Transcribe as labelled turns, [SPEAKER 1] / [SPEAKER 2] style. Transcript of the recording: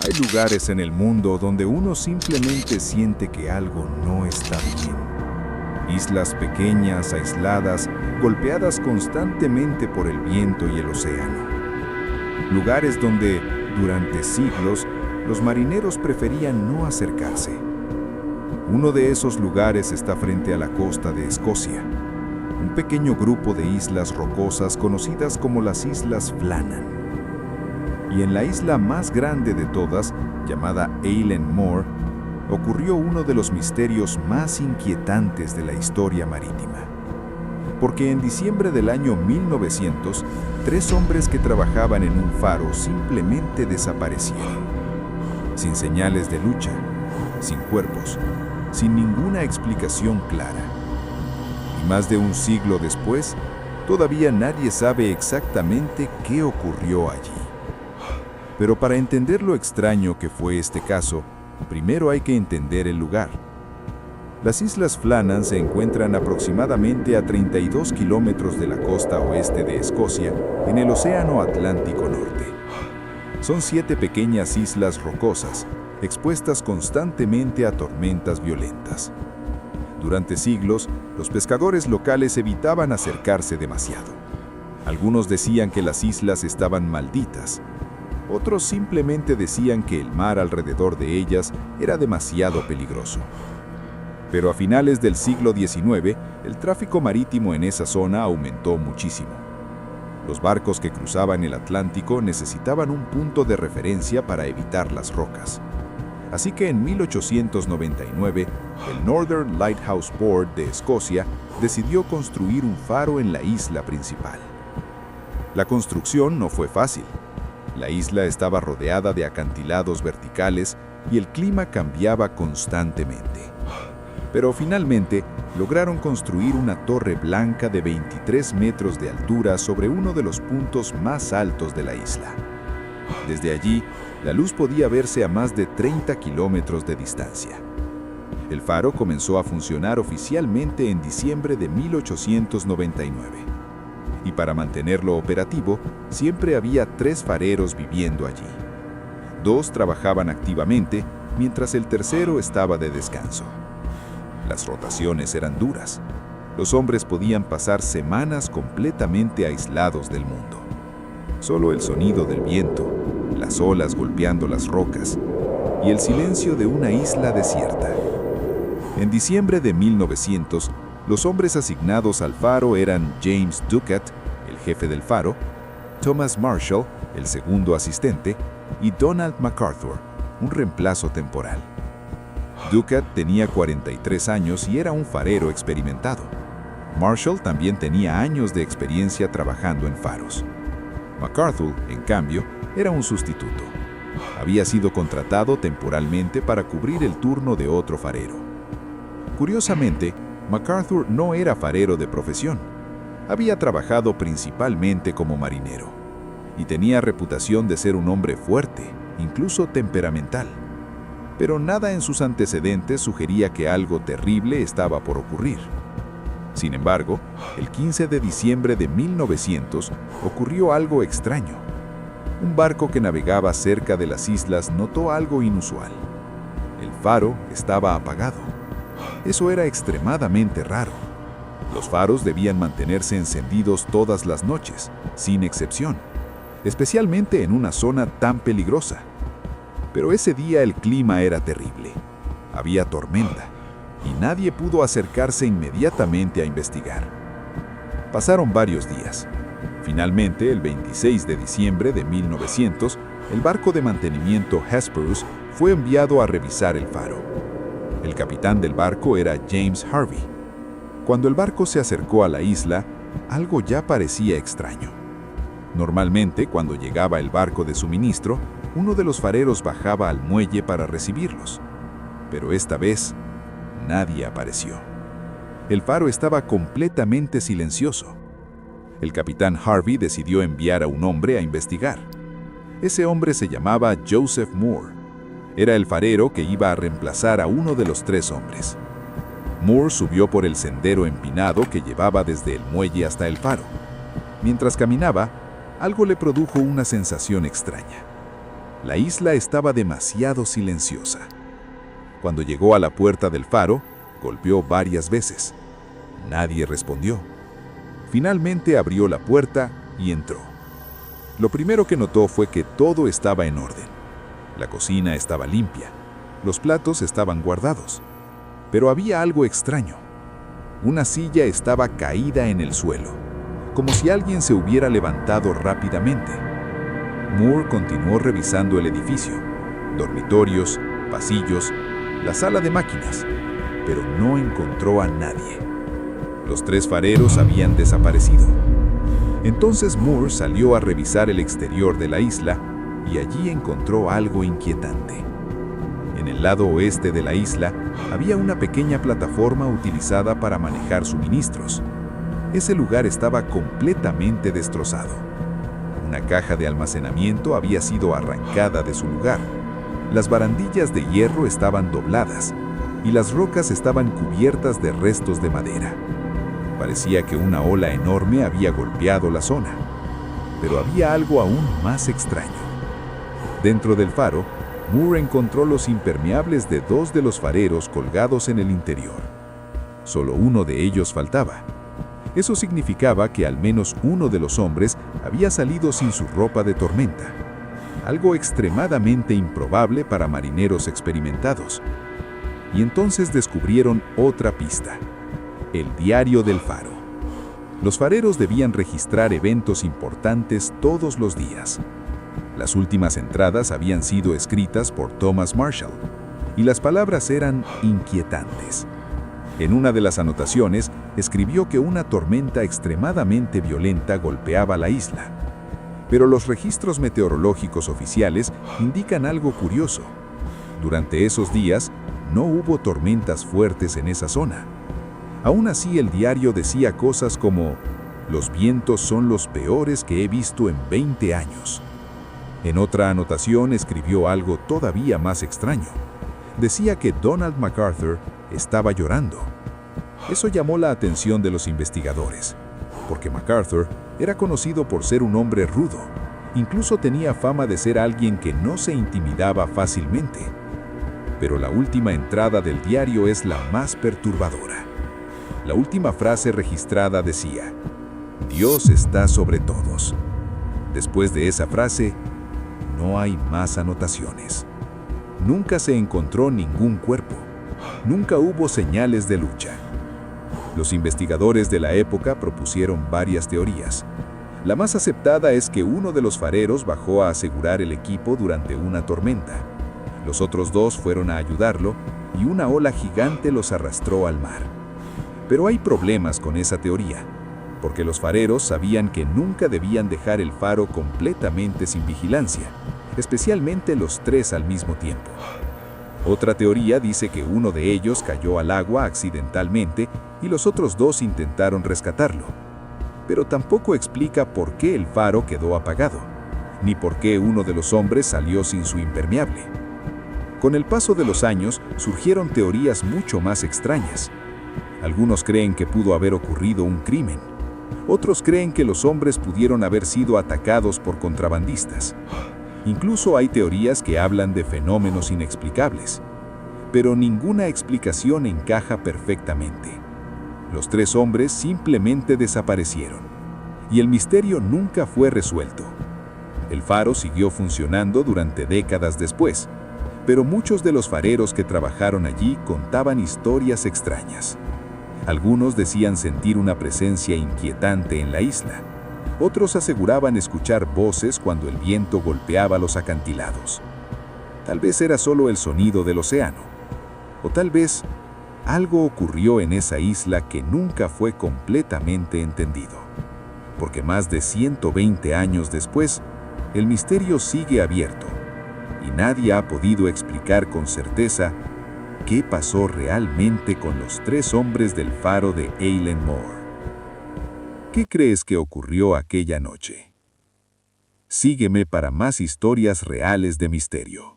[SPEAKER 1] Hay lugares en el mundo donde uno simplemente siente que algo no está bien. Islas pequeñas, aisladas, golpeadas constantemente por el viento y el océano. Lugares donde, durante siglos, los marineros preferían no acercarse. Uno de esos lugares está frente a la costa de Escocia, un pequeño grupo de islas rocosas conocidas como las Islas Flannan. Y en la isla más grande de todas, llamada Eilean Mor, ocurrió uno de los misterios más inquietantes de la historia marítima. Porque en diciembre del año 1900, 3 hombres que trabajaban en un faro simplemente desaparecieron. Sin señales de lucha, sin cuerpos, sin ninguna explicación clara. Y más de un siglo después, todavía nadie sabe exactamente qué ocurrió allí. Pero para entender lo extraño que fue este caso, primero hay que entender el lugar. Las Islas Flannan se encuentran aproximadamente a 32 kilómetros de la costa oeste de Escocia, en el Océano Atlántico Norte. Son 7 pequeñas islas rocosas, expuestas constantemente a tormentas violentas. Durante siglos, los pescadores locales evitaban acercarse demasiado. Algunos decían que las islas estaban malditas. Otros simplemente decían que el mar alrededor de ellas era demasiado peligroso. Pero a finales del siglo XIX, el tráfico marítimo en esa zona aumentó muchísimo. Los barcos que cruzaban el Atlántico necesitaban un punto de referencia para evitar las rocas. Así que en 1899, el Northern Lighthouse Board de Escocia decidió construir un faro en la isla principal. La construcción no fue fácil. La isla estaba rodeada de acantilados verticales y el clima cambiaba constantemente. Pero finalmente lograron construir una torre blanca de 23 metros de altura sobre uno de los puntos más altos de la isla. Desde allí, la luz podía verse a más de 30 kilómetros de distancia. El faro comenzó a funcionar oficialmente en diciembre de 1899. Y para mantenerlo operativo, siempre había 3 fareros viviendo allí. 2 trabajaban activamente, mientras el tercero estaba de descanso. Las rotaciones eran duras. Los hombres podían pasar semanas completamente aislados del mundo. Solo el sonido del viento, las olas golpeando las rocas y el silencio de una isla desierta. En diciembre de 1900, los hombres asignados al faro eran James Ducat, el jefe del faro, Thomas Marshall, el segundo asistente, y Donald MacArthur, un reemplazo temporal. Ducat tenía 43 años y era un farero experimentado. Marshall también tenía años de experiencia trabajando en faros. MacArthur, en cambio, era un sustituto. Había sido contratado temporalmente para cubrir el turno de otro farero. Curiosamente, MacArthur no era farero de profesión. Había trabajado principalmente como marinero y tenía reputación de ser un hombre fuerte, incluso temperamental. Pero nada en sus antecedentes sugería que algo terrible estaba por ocurrir. Sin embargo, el 15 de diciembre de 1900 ocurrió algo extraño. Un barco que navegaba cerca de las islas notó algo inusual. El faro estaba apagado. Eso era extremadamente raro. Los faros debían mantenerse encendidos todas las noches, sin excepción, especialmente en una zona tan peligrosa. Pero ese día el clima era terrible. Había tormenta y nadie pudo acercarse inmediatamente a investigar. Pasaron varios días. Finalmente, el 26 de diciembre de 1900, el barco de mantenimiento Hesperus fue enviado a revisar el faro. El capitán del barco era James Harvey. Cuando el barco se acercó a la isla, algo ya parecía extraño. Normalmente, cuando llegaba el barco de suministro, uno de los fareros bajaba al muelle para recibirlos. Pero esta vez, nadie apareció. El faro estaba completamente silencioso. El capitán Harvey decidió enviar a un hombre a investigar. Ese hombre se llamaba Joseph Moore. Era el farero que iba a reemplazar a uno de los 3 hombres. Moore subió por el sendero empinado que llevaba desde el muelle hasta el faro. Mientras caminaba, algo le produjo una sensación extraña. La isla estaba demasiado silenciosa. Cuando llegó a la puerta del faro, golpeó varias veces. Nadie respondió. Finalmente abrió la puerta y entró. Lo primero que notó fue que todo estaba en orden. La cocina estaba limpia. Los platos estaban guardados. Pero había algo extraño. Una silla estaba caída en el suelo, como si alguien se hubiera levantado rápidamente. Moore continuó revisando el edificio, dormitorios, pasillos, la sala de máquinas, pero no encontró a nadie. Los 3 fareros habían desaparecido. Entonces Moore salió a revisar el exterior de la isla y allí encontró algo inquietante. En el lado oeste de la isla había una pequeña plataforma utilizada para manejar suministros. Ese lugar estaba completamente destrozado. Una caja de almacenamiento había sido arrancada de su lugar. Las barandillas de hierro estaban dobladas y las rocas estaban cubiertas de restos de madera. Parecía que una ola enorme había golpeado la zona. Pero había algo aún más extraño. Dentro del faro, Moore encontró los impermeables de 2 de los fareros colgados en el interior. Solo uno de ellos faltaba. Eso significaba que al menos uno de los hombres había salido sin su ropa de tormenta. Algo extremadamente improbable para marineros experimentados. Y entonces descubrieron otra pista: el diario del faro. Los fareros debían registrar eventos importantes todos los días. Las últimas entradas habían sido escritas por Thomas Marshall, y las palabras eran inquietantes. En una de las anotaciones, escribió que una tormenta extremadamente violenta golpeaba la isla. Pero los registros meteorológicos oficiales indican algo curioso. Durante esos días, no hubo tormentas fuertes en esa zona. Aún así, el diario decía cosas como: «Los vientos son los peores que he visto en 20 años». En otra anotación escribió algo todavía más extraño. Decía que Donald MacArthur estaba llorando. Eso llamó la atención de los investigadores, porque MacArthur era conocido por ser un hombre rudo. Incluso tenía fama de ser alguien que no se intimidaba fácilmente. Pero la última entrada del diario es la más perturbadora. La última frase registrada decía: «Dios está sobre todos». Después de esa frase, no hay más anotaciones. Nunca se encontró ningún cuerpo. Nunca hubo señales de lucha. Los investigadores de la época propusieron varias teorías. La más aceptada es que uno de los fareros bajó a asegurar el equipo durante una tormenta. Los otros 2 fueron a ayudarlo y una ola gigante los arrastró al mar. Pero hay problemas con esa teoría, porque los fareros sabían que nunca debían dejar el faro completamente sin vigilancia, especialmente los 3 al mismo tiempo. Otra teoría dice que uno de ellos cayó al agua accidentalmente y los otros 2 intentaron rescatarlo. Pero tampoco explica por qué el faro quedó apagado, ni por qué uno de los hombres salió sin su impermeable. Con el paso de los años surgieron teorías mucho más extrañas. Algunos creen que pudo haber ocurrido un crimen. Otros creen que los hombres pudieron haber sido atacados por contrabandistas. Incluso hay teorías que hablan de fenómenos inexplicables. Pero ninguna explicación encaja perfectamente. Los 3 hombres simplemente desaparecieron. Y el misterio nunca fue resuelto. El faro siguió funcionando durante décadas después, pero muchos de los fareros que trabajaron allí contaban historias extrañas. Algunos decían sentir una presencia inquietante en la isla. Otros aseguraban escuchar voces cuando el viento golpeaba los acantilados. Tal vez era solo el sonido del océano. O tal vez algo ocurrió en esa isla que nunca fue completamente entendido. Porque más de 120 años después, el misterio sigue abierto y nadie ha podido explicar con certeza qué pasó realmente con los 3 hombres del faro de Eilean Mor. ¿Qué crees que ocurrió aquella noche? Sígueme para más historias reales de misterio.